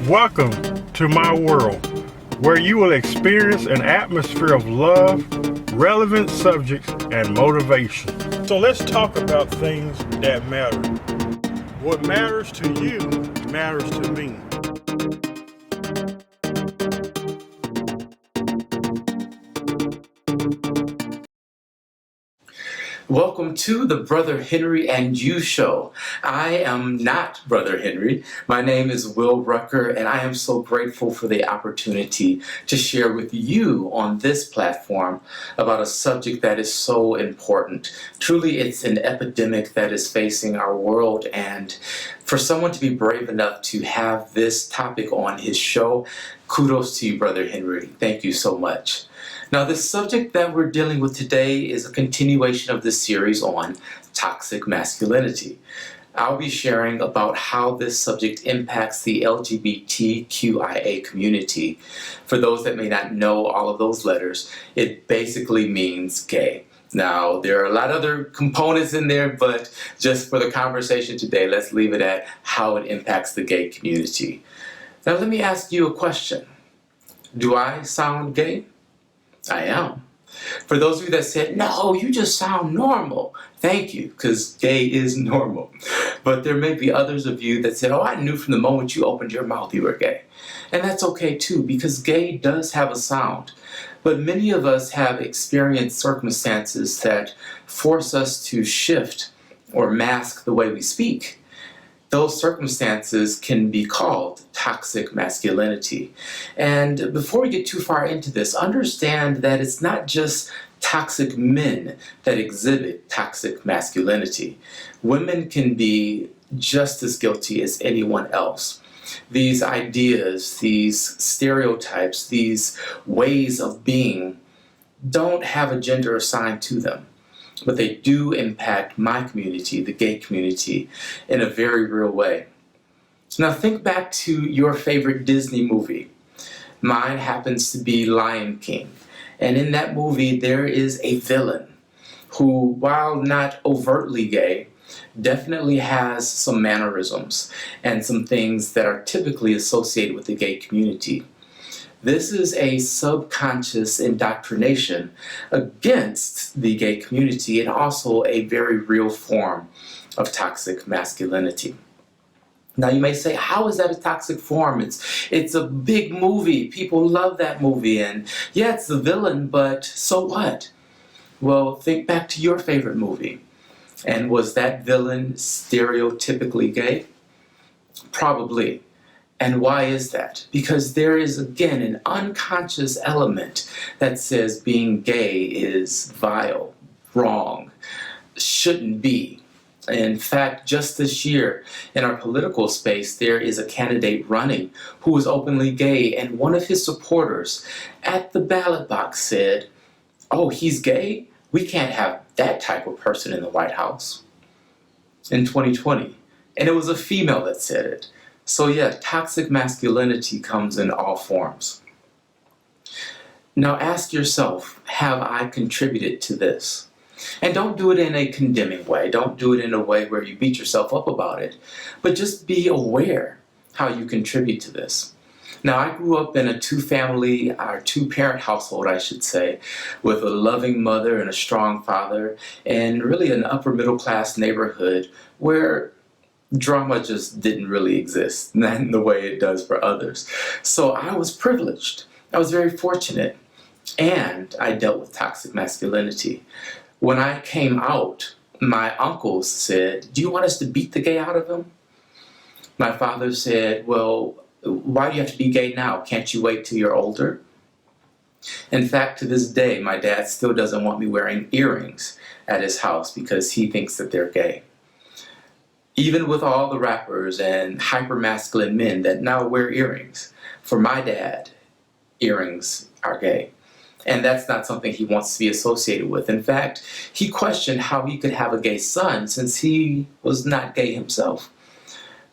Welcome to my world, where you will experience an atmosphere of love, relevant subjects, and motivation. So let's talk about things that matter. What matters to you matters to me. Welcome to the Brother Henry and You Show. I am not Brother Henry. My name is Will Rucker, and I am so grateful for the opportunity to share with you on this platform about a subject that is so important. Truly, it's an epidemic that is facing our world, and for someone to be brave enough to have this topic on his show, kudos to you, Brother Henry. Thank you so much. Now, the subject that we're dealing with today is a continuation of this series on toxic masculinity. I'll be sharing about how this subject impacts the LGBTQIA community. For those that may not know all of those letters, it basically means gay. Now, there are a lot of other components in there, but just for the conversation today, let's leave it at how it impacts the gay community. Now, let me ask you a question. Do I sound gay? I am. For those of you that said, no, you just sound normal, thank you, because gay is normal. But there may be others of you that said, oh, I knew from the moment you opened your mouth you were gay. And that's okay too, because gay does have a sound. But many of us have experienced circumstances that force us to shift or mask the way we speak. Those circumstances can be called toxic masculinity. And before we get too far into this, understand that it's not just toxic men that exhibit toxic masculinity. Women can be just as guilty as anyone else. These ideas, these stereotypes, these ways of being don't have a gender assigned to them. But they do impact my community, the gay community, in a very real way. Now think back to your favorite Disney movie. Mine happens to be Lion King. And in that movie, there is a villain who, while not overtly gay, definitely has some mannerisms and some things that are typically associated with the gay community. This is a subconscious indoctrination against the gay community and also a very real form of toxic masculinity. Now you may say, how is that a toxic form? It's a big movie. People love that movie. And yeah, it's the villain, but so what? Well, think back to your favorite movie. And was that villain stereotypically gay? Probably. And why is that? Because there is, again, an unconscious element that says being gay is vile, wrong, shouldn't be. In fact, just this year in our political space, there is a candidate running who is openly gay, and one of his supporters at the ballot box said, oh, he's gay? We can't have that type of person in the White House in 2020. And it was a female that said it. So yeah, toxic masculinity comes in all forms. Now ask yourself, have I contributed to this? And don't do it in a condemning way. Don't do it in a way where you beat yourself up about it. But just be aware how you contribute to this. Now, I grew up in a two-parent household, I should say, with a loving mother and a strong father, and really an upper middle class neighborhood where drama just didn't really exist, not in the way it does for others. So I was privileged. I was very fortunate. And I dealt with toxic masculinity. When I came out, my uncles said, do you want us to beat the gay out of him? My father said, well, why do you have to be gay now? Can't you wait till you're older? In fact, to this day, my dad still doesn't want me wearing earrings at his house because he thinks that they're gay. Even with all the rappers and hyper-masculine men that now wear earrings, for my dad, earrings are gay. And that's not something he wants to be associated with. In fact, he questioned how he could have a gay son since he was not gay himself.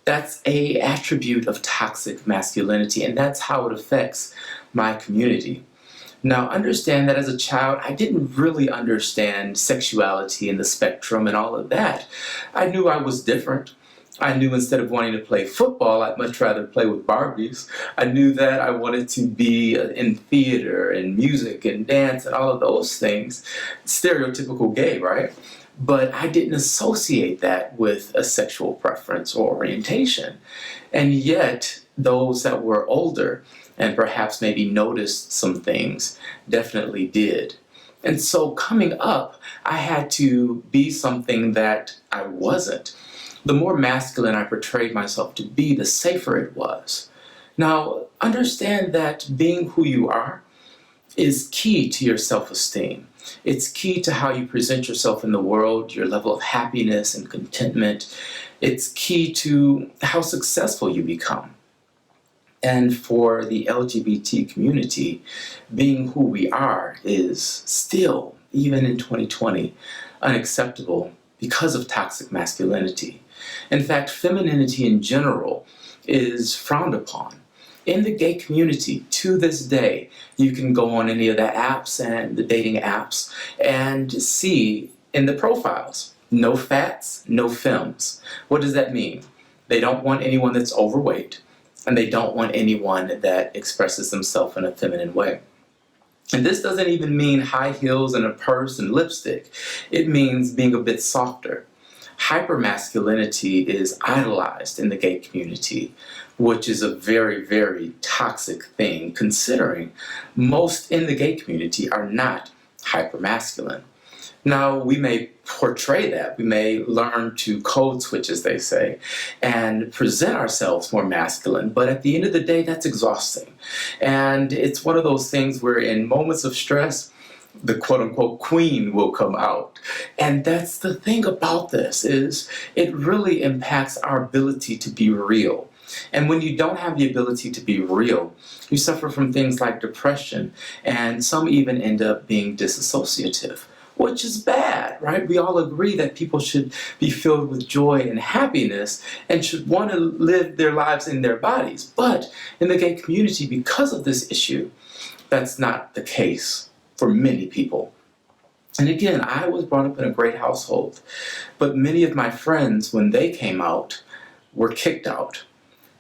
That's an attribute of toxic masculinity, and that's how it affects my community. Now, understand that as a child, I didn't really understand sexuality and the spectrum and all of that. I knew I was different. I knew instead of wanting to play football, I'd much rather play with Barbies. I knew that I wanted to be in theater and music and dance and all of those things. Stereotypical gay, right? But I didn't associate that with a sexual preference or orientation. And yet, those that were older and perhaps maybe noticed some things definitely did. And so coming up, I had to be something that I wasn't. The more masculine I portrayed myself to be, the safer it was. Now, understand that being who you are is key to your self-esteem. It's key to how you present yourself in the world, your level of happiness and contentment. It's key to how successful you become. And for the LGBT community, being who we are is still, even in 2020, unacceptable because of toxic masculinity. In fact, femininity in general is frowned upon. In the gay community, to this day, you can go on any of the apps and the dating apps and see in the profiles, no fats, no fems. What does that mean? They don't want anyone that's overweight, and they don't want anyone that expresses themselves in a feminine way. And this doesn't even mean high heels and a purse and lipstick. It means being a bit softer. Hypermasculinity is idolized in the gay community, which is a very, very toxic thing, considering most in the gay community are not hypermasculine. Now, we may portray that. We may learn to code switch, as they say, and present ourselves more masculine. But at the end of the day, that's exhausting. And it's one of those things where in moments of stress, the quote-unquote queen will come out. And that's the thing about this, is it really impacts our ability to be real. And when you don't have the ability to be real, you suffer from things like depression, and some even end up being disassociative, which is bad, right? We all agree that people should be filled with joy and happiness and should want to live their lives in their bodies. But in the gay community, because of this issue, that's not the case for many people. And again, I was brought up in a great household, but many of my friends, when they came out, were kicked out.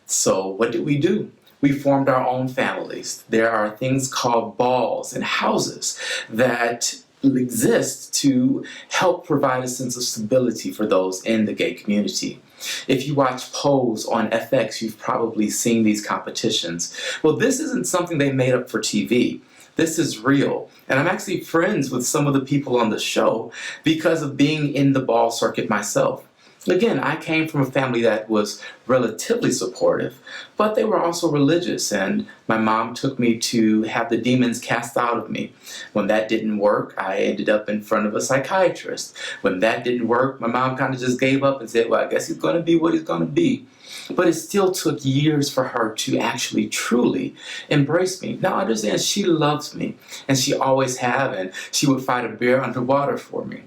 So what did we do? We formed our own families. There are things called balls and houses that exist to help provide a sense of stability for those in the gay community. If you watch Pose on FX, you've probably seen these competitions. Well, this isn't something they made up for TV. This is real. And I'm actually friends with some of the people on the show because of being in the ball circuit myself. Again, I came from a family that was relatively supportive, but they were also religious, and my mom took me to have the demons cast out of me. When that didn't work, I ended up in front of a psychiatrist. When that didn't work, my mom kind of just gave up and said, well, I guess he's going to be what he's going to be. But it still took years for her to actually truly embrace me. Now, understand, she loves me, and she always have, and she would fight a bear underwater for me,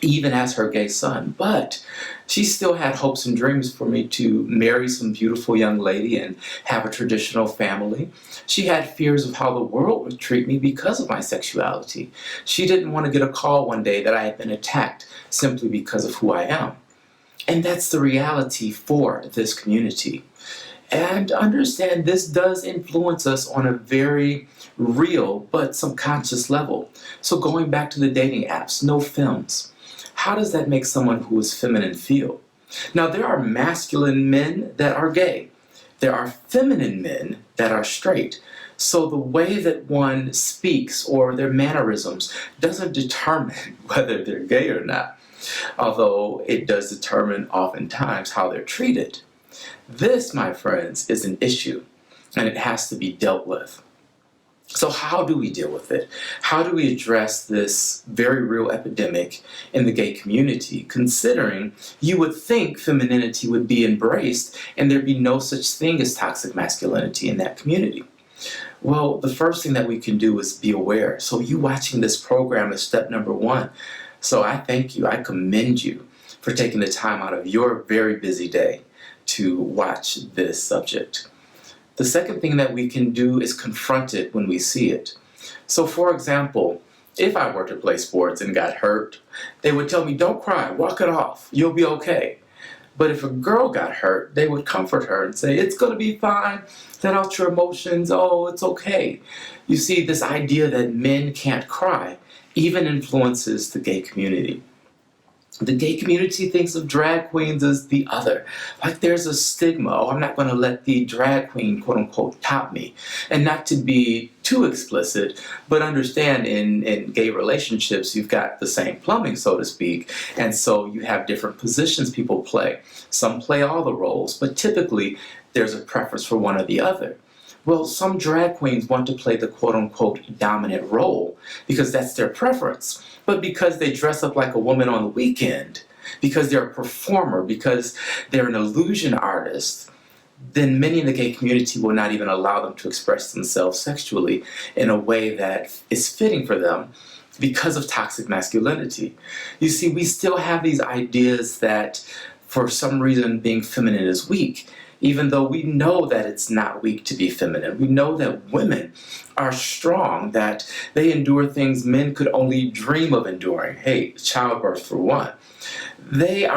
even as her gay son. But she still had hopes and dreams for me to marry some beautiful young lady and have a traditional family. She had fears of how the world would treat me because of my sexuality. She didn't want to get a call one day that I had been attacked simply because of who I am. And that's the reality for this community. And understand, this does influence us on a very real but subconscious level. So going back to the dating apps, no fems. How does that make someone who is feminine feel? Now, there are masculine men that are gay. There are feminine men that are straight. So the way that one speaks or their mannerisms doesn't determine whether they're gay or not, although it does determine oftentimes how they're treated. This, my friends, is an issue, and it has to be dealt with. So how do we deal with it? How do we address this very real epidemic in the gay community, considering you would think femininity would be embraced and there'd be no such thing as toxic masculinity in that community? Well, the first thing that we can do is be aware. So you watching this program is step number one. So I thank you. I commend you for taking the time out of your very busy day to watch this subject. The second thing that we can do is confront it when we see it. So for example, if I were to play sports and got hurt, they would tell me, don't cry, walk it off, you'll be okay. But if a girl got hurt, they would comfort her and say, it's going to be fine, let out your emotions, oh, it's okay. You see, this idea that men can't cry even influences the gay community. The gay community thinks of drag queens as the other. Like there's a stigma, oh, I'm not going to let the drag queen, quote unquote, top me. And not to be too explicit, but understand in gay relationships, you've got the same plumbing, so to speak. And so you have different positions people play. Some play all the roles, but typically there's a preference for one or the other. Well, some drag queens want to play the quote-unquote dominant role because that's their preference. But because they dress up like a woman on the weekend, because they're a performer, because they're an illusion artist, then many in the gay community will not even allow them to express themselves sexually in a way that is fitting for them because of toxic masculinity. You see, we still have these ideas that for some reason being feminine is weak, even though we know that it's not weak to be feminine. We know that women are strong, that they endure things men could only dream of enduring. Hey, childbirth for one. They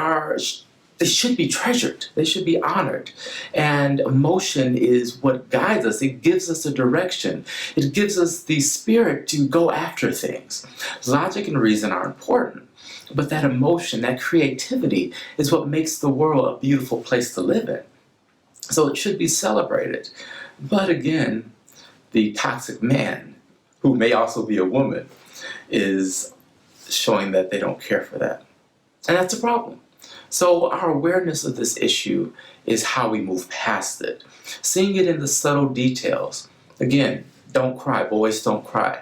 should be treasured. They should be honored. And emotion is what guides us. It gives us a direction. It gives us the spirit to go after things. Logic and reason are important, but that emotion, that creativity is what makes the world a beautiful place to live in. So it should be celebrated. But again, the toxic man, who may also be a woman, is showing that they don't care for that. And that's a problem. So our awareness of this issue is how we move past it. Seeing it in the subtle details. Again, don't cry. Boys don't cry.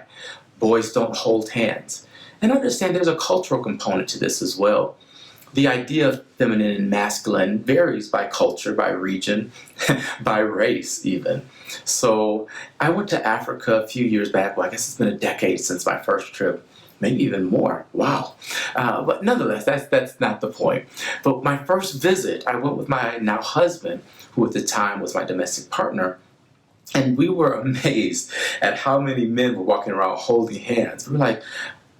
Boys don't hold hands. And understand there's a cultural component to this as well. The idea of feminine and masculine varies by culture, by region, by race even. So I went to Africa a few years back. Well, I guess it's been a decade since my first trip, maybe even more. Wow. But nonetheless, that's not the point. But my first visit, I went with my now husband, who at the time was my domestic partner. And we were amazed at how many men were walking around holding hands. We were like,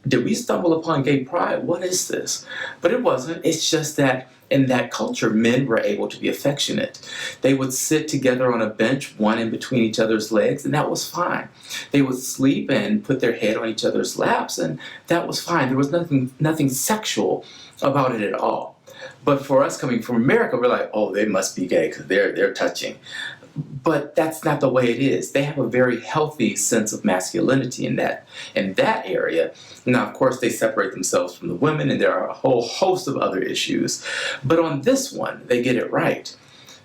did we stumble upon gay pride? What is this? But it wasn't. It's just that in that culture, men were able to be affectionate. They would sit together on a bench, one in between each other's legs, and that was fine. They would sleep and put their head on each other's laps, and that was fine. There was nothing sexual about it at all. But for us coming from America, we're like, oh, they must be gay because they're touching. But that's not the way it is. They have a very healthy sense of masculinity in that area. Now, of course, they separate themselves from the women, and there are a whole host of other issues. But on this one, they get it right.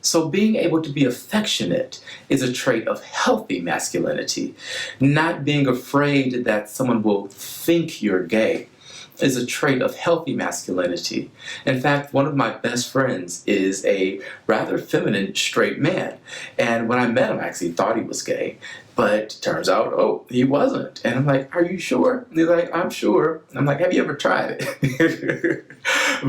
So being able to be affectionate is a trait of healthy masculinity. Not being afraid that someone will think you're gay is a trait of healthy masculinity. In fact, one of my best friends is a rather feminine straight man. And when I met him, I actually thought he was gay. But turns out, oh, he wasn't. And I'm like, are you sure? And he's like, I'm sure. And I'm like, have you ever tried it?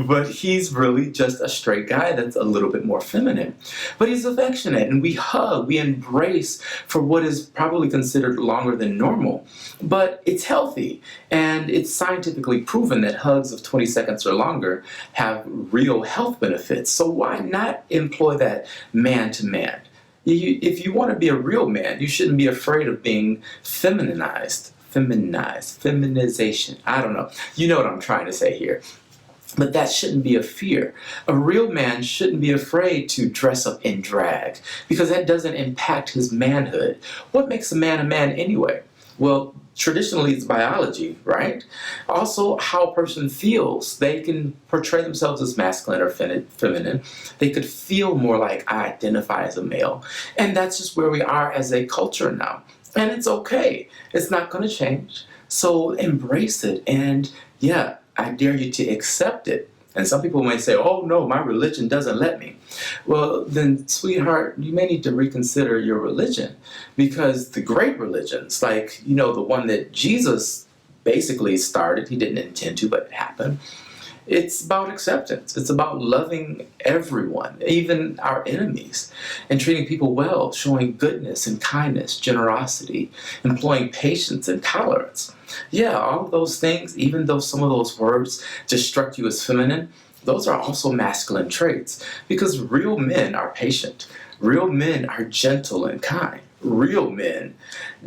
But he's really just a straight guy that's a little bit more feminine. But he's affectionate, and we hug, we embrace for what is probably considered longer than normal. But it's healthy, and it's scientifically proven that hugs of 20 seconds or longer have real health benefits. So why not employ that man to man? If you want to be a real man, you shouldn't be afraid of being feminization. I don't know. You know what I'm trying to say here. But that shouldn't be a fear. A real man shouldn't be afraid to dress up in drag because that doesn't impact his manhood. What makes a man anyway? Well, traditionally it's biology, right? Also, how a person feels. They can portray themselves as masculine or feminine. They could feel more like I identify as a male. And that's just where we are as a culture now. And it's okay. It's not going to change. So embrace it. And yeah, I dare you to accept it. And some people may say, oh no, my religion doesn't let me. Well, then, sweetheart, you may need to reconsider your religion, because the great religions, like, the one that Jesus basically started, he didn't intend to, but it happened. It's about acceptance. It's about loving everyone, even our enemies, and treating people well, showing goodness and kindness, generosity, employing patience and tolerance. Yeah, all of those things, even though some of those words just struck you as feminine, those are also masculine traits, because real men are patient. Real men are gentle and kind. Real men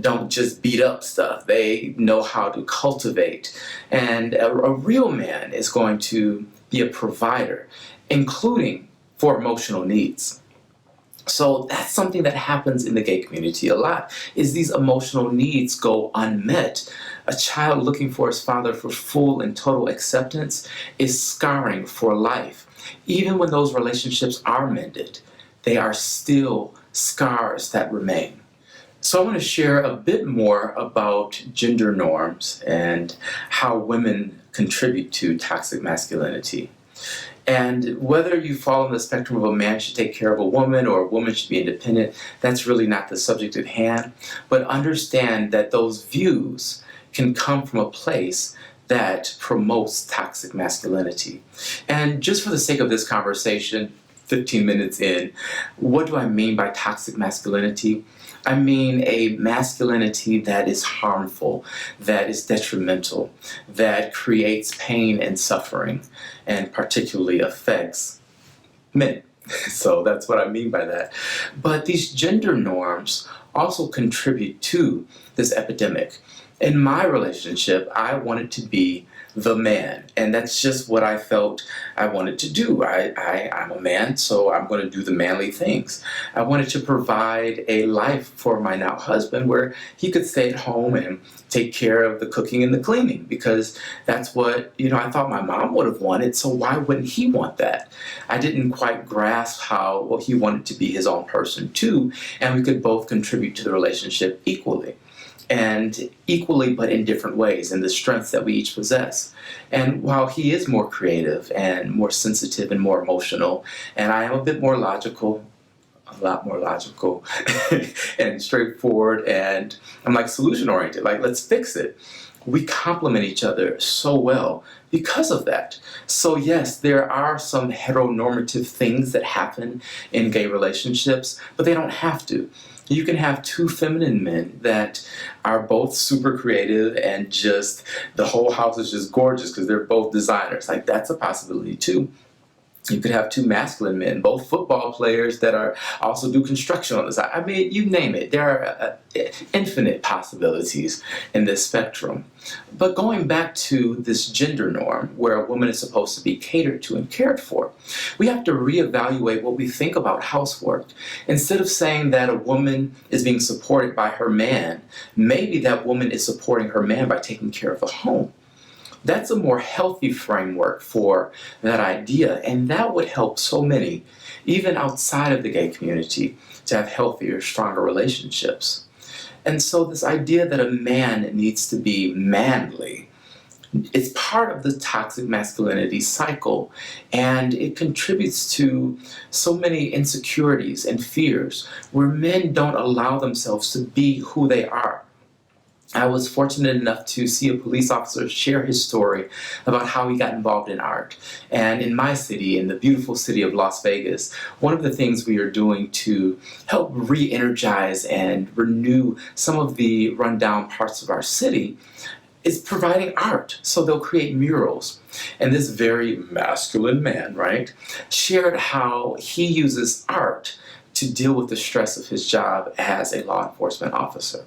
don't just beat up stuff. They know how to cultivate. And a real man is going to be a provider, including for emotional needs. So that's something that happens in the gay community a lot, is these emotional needs go unmet. A child looking for his father for full and total acceptance is scarring for life. Even when those relationships are mended, they are still scars that remain. So I want to share a bit more about gender norms and how women contribute to toxic masculinity. And whether you fall on the spectrum of a man should take care of a woman or a woman should be independent, that's really not the subject at hand. But understand that those views can come from a place that promotes toxic masculinity. And just for the sake of this conversation, 15 minutes in, what do I mean by toxic masculinity? I mean a masculinity that is harmful, that is detrimental, that creates pain and suffering, and particularly affects men. So that's what I mean by that. But these gender norms also contribute to this epidemic. In my relationship, I wanted to be the man, and that's just what I felt I wanted to do. I'm a man, so I'm going to do the manly things. I wanted to provide a life for my now husband where he could stay at home and take care of the cooking and the cleaning, because that's what, I thought my mom would have wanted, so why wouldn't he want that? I didn't quite grasp how, well, he wanted to be his own person too, and we could both contribute to the relationship equally. And equally, but in different ways, in the strengths that we each possess. And while he is more creative and more sensitive and more emotional, and I am a bit more logical, a lot more logical and straightforward, and I'm like solution oriented, like let's fix it. We complement each other so well because of that. So yes, there are some heteronormative things that happen in gay relationships, but they don't have to. You can have two feminine men that are both super creative and just the whole house is just gorgeous because they're both designers. Like, that's a possibility too. You could have two masculine men, both football players that are also do construction on the side. I mean, you name it. There are infinite possibilities in this spectrum. But going back to this gender norm where a woman is supposed to be catered to and cared for, we have to reevaluate what we think about housework. Instead of saying that a woman is being supported by her man, maybe that woman is supporting her man by taking care of the home. That's a more healthy framework for that idea, and that would help so many, even outside of the gay community, to have healthier, stronger relationships. And so this idea that a man needs to be manly, it's part of the toxic masculinity cycle, and it contributes to so many insecurities and fears where men don't allow themselves to be who they are. I was fortunate enough to see a police officer share his story about how he got involved in art. And in my city, in the beautiful city of Las Vegas, one of the things we are doing to help re-energize and renew some of the rundown parts of our city is providing art. So they'll create murals. And this very masculine man, right, shared how he uses art to deal with the stress of his job as a law enforcement officer.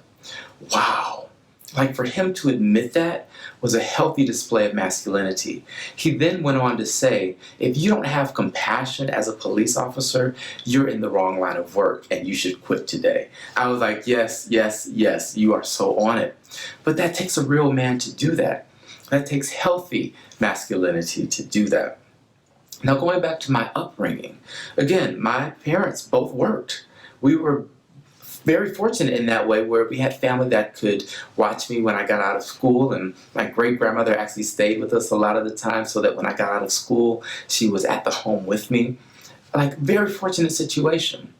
Wow. Like, for him to admit that was a healthy display of masculinity. He then went on to say, if you don't have compassion as a police officer, you're in the wrong line of work and you should quit today. I was like, yes, yes, yes, you are so on it. But that takes a real man to do that. That takes healthy masculinity to do that. Now, going back to my upbringing, again, my parents both worked. We were very fortunate in that way where we had family that could watch me when I got out of school, and my great-grandmother actually stayed with us a lot of the time so that when I got out of school, she was at the home with me. Like, very fortunate situation.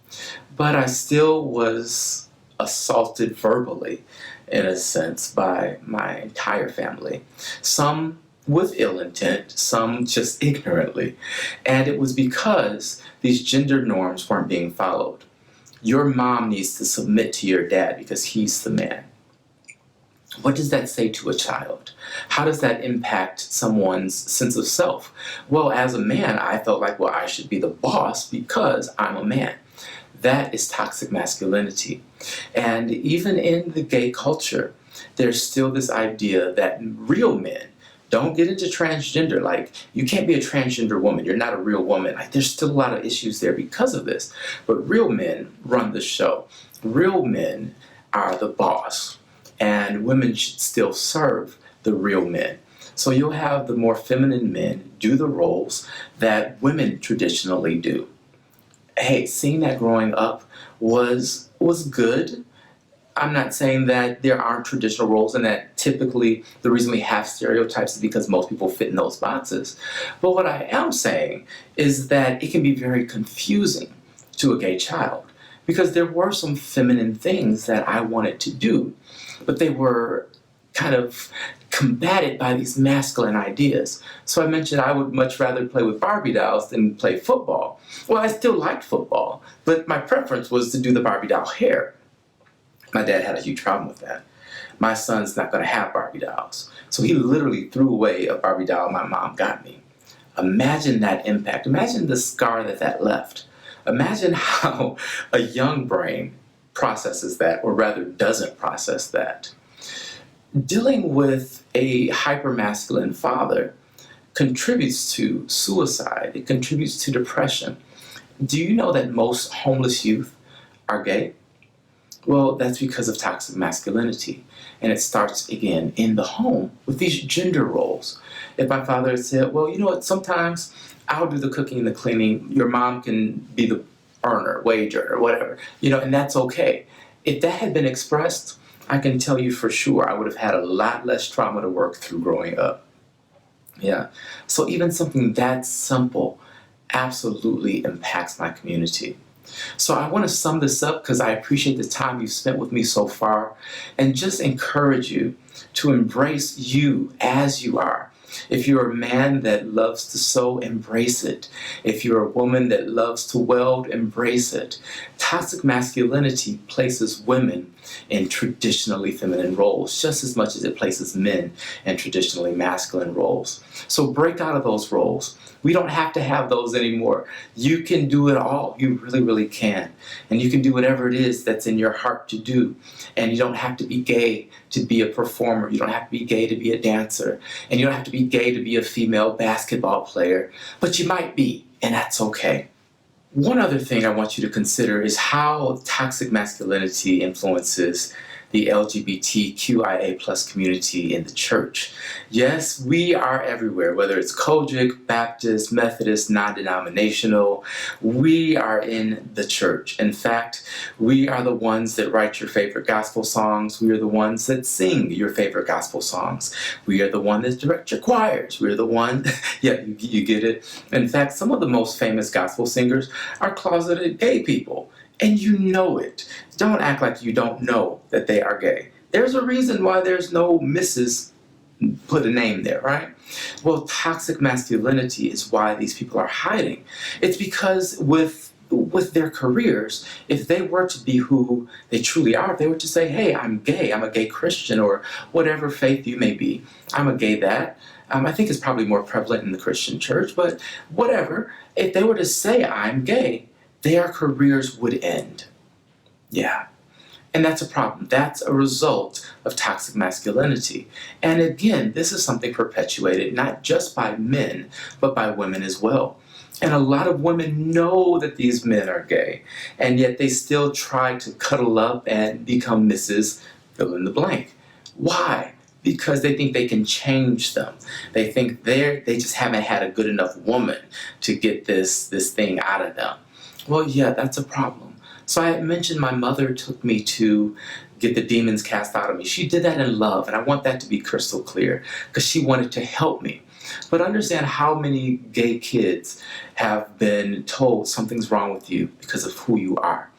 But I still was assaulted verbally, in a sense, by my entire family. Some with ill intent, some just ignorantly. And it was because these gender norms weren't being followed. Your mom needs to submit to your dad because he's the man. What does that say to a child? How does that impact someone's sense of self? Well, as a man, I felt like, well, I should be the boss because I'm a man. That is toxic masculinity. And even in the gay culture, there's still this idea that real men don't get into transgender. Like, you can't be a transgender woman. You're not a real woman. Like, there's still a lot of issues there because of this. But real men run the show. Real men are the boss. And women should still serve the real men. So you'll have the more feminine men do the roles that women traditionally do. Hey, seeing that growing up was good. I'm not saying that there aren't traditional roles and that typically the reason we have stereotypes is because most people fit in those boxes. But what I am saying is that it can be very confusing to a gay child because there were some feminine things that I wanted to do, but they were kind of combated by these masculine ideas. So I mentioned I would much rather play with Barbie dolls than play football. Well, I still liked football, but my preference was to do the Barbie doll hair. My dad had a huge problem with that. My son's not going to have Barbie dolls. So he literally threw away a Barbie doll my mom got me. Imagine that impact. Imagine the scar that left. Imagine how a young brain processes that, or rather doesn't process that. Dealing with a hypermasculine father contributes to suicide. It contributes to depression. Do you know that most homeless youth are gay? Well, that's because of toxic masculinity. And it starts, again, in the home with these gender roles. If my father had said, well, you know what, sometimes I'll do the cooking and the cleaning, your mom can be the earner, wage earner, whatever, and that's okay. If that had been expressed, I can tell you for sure I would have had a lot less trauma to work through growing up. Yeah. So even something that simple absolutely impacts my community. So I want to sum this up because I appreciate the time you've spent with me so far and just encourage you to embrace you as you are. If you're a man that loves to sew, embrace it. If you're a woman that loves to weld, embrace it. Toxic masculinity places women in traditionally feminine roles just as much as it places men in traditionally masculine roles. So break out of those roles. We don't have to have those anymore. You can do it all. You really, really can. And you can do whatever it is that's in your heart to do. And you don't have to be gay to be a performer. You don't have to be gay to be a dancer. And you don't have to be gay to be a female basketball player. But you might be, and that's okay. One other thing I want you to consider is how toxic masculinity influences the LGBTQIA plus community in the church. Yes, we are everywhere, whether it's Kojic, Baptist, Methodist, non-denominational, we are in the church. In fact, we are the ones that write your favorite gospel songs. We are the ones that sing your favorite gospel songs. We are the one that direct your choirs. We're the one, yeah, you get it. In fact, some of the most famous gospel singers are closeted gay people. And you know it. Don't act like you don't know that they are gay. There's a reason why there's no Mrs. put a name there, right? Well, toxic masculinity is why these people are hiding. It's because with their careers, if they were to be who they truly are, if they were to say, hey, I'm gay, I'm a gay Christian, or whatever faith you may be, I'm a gay that. I think it's probably more prevalent in the Christian church, but whatever. If they were to say, I'm gay, their careers would end. Yeah. And that's a problem. That's a result of toxic masculinity. And again, this is something perpetuated not just by men, but by women as well. And a lot of women know that these men are gay, and yet they still try to cuddle up and become Mrs. fill in the blank. Why? Because they think they can change them. They think they just haven't had a good enough woman to get this thing out of them. Well, yeah, that's a problem. So I mentioned my mother took me to get the demons cast out of me. She did that in love, and I want that to be crystal clear because she wanted to help me. But understand how many gay kids have been told something's wrong with you because of who you are.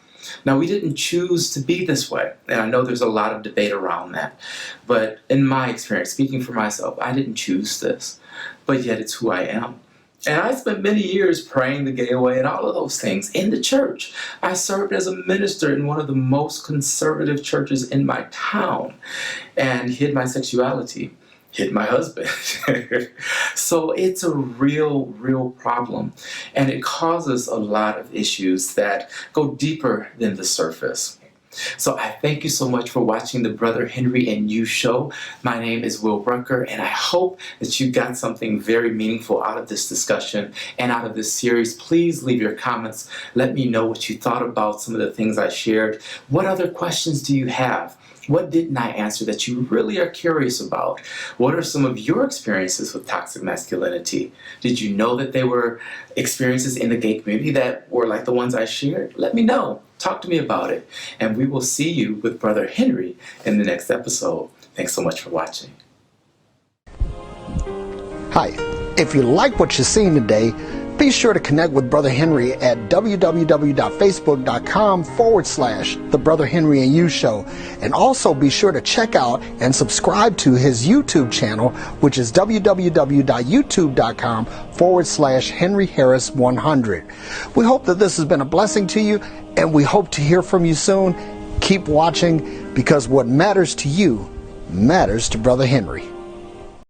Now, we didn't choose to be this way, and I know there's a lot of debate around that. But in my experience, speaking for myself, I didn't choose this, but yet it's who I am. And I spent many years praying the gay away and all of those things in the church. I served as a minister in one of the most conservative churches in my town and hid my sexuality, hid my husband. So it's a real problem. And it causes a lot of issues that go deeper than the surface. So I thank you so much for watching the Brother Henry and You show. My name is Will Rucker, and I hope that you got something very meaningful out of this discussion and out of this series. Please leave your comments. Let me know what you thought about some of the things I shared. What other questions do you have? What didn't I answer that you really are curious about? What are some of your experiences with toxic masculinity? Did you know that they were experiences in the gay community that were like the ones I shared? Let me know. Talk to me about it. And we will see you with Brother Henry in the next episode. Thanks so much for watching. Hi, if you like what you're seeing today, be sure to connect with Brother Henry at www.facebook.com/The Brother Henry and You Show. And also be sure to check out and subscribe to his YouTube channel, which is www.youtube.com/Henry Harris 100. We hope that this has been a blessing to you, and we hope to hear from you soon. Keep watching, because what matters to you matters to Brother Henry.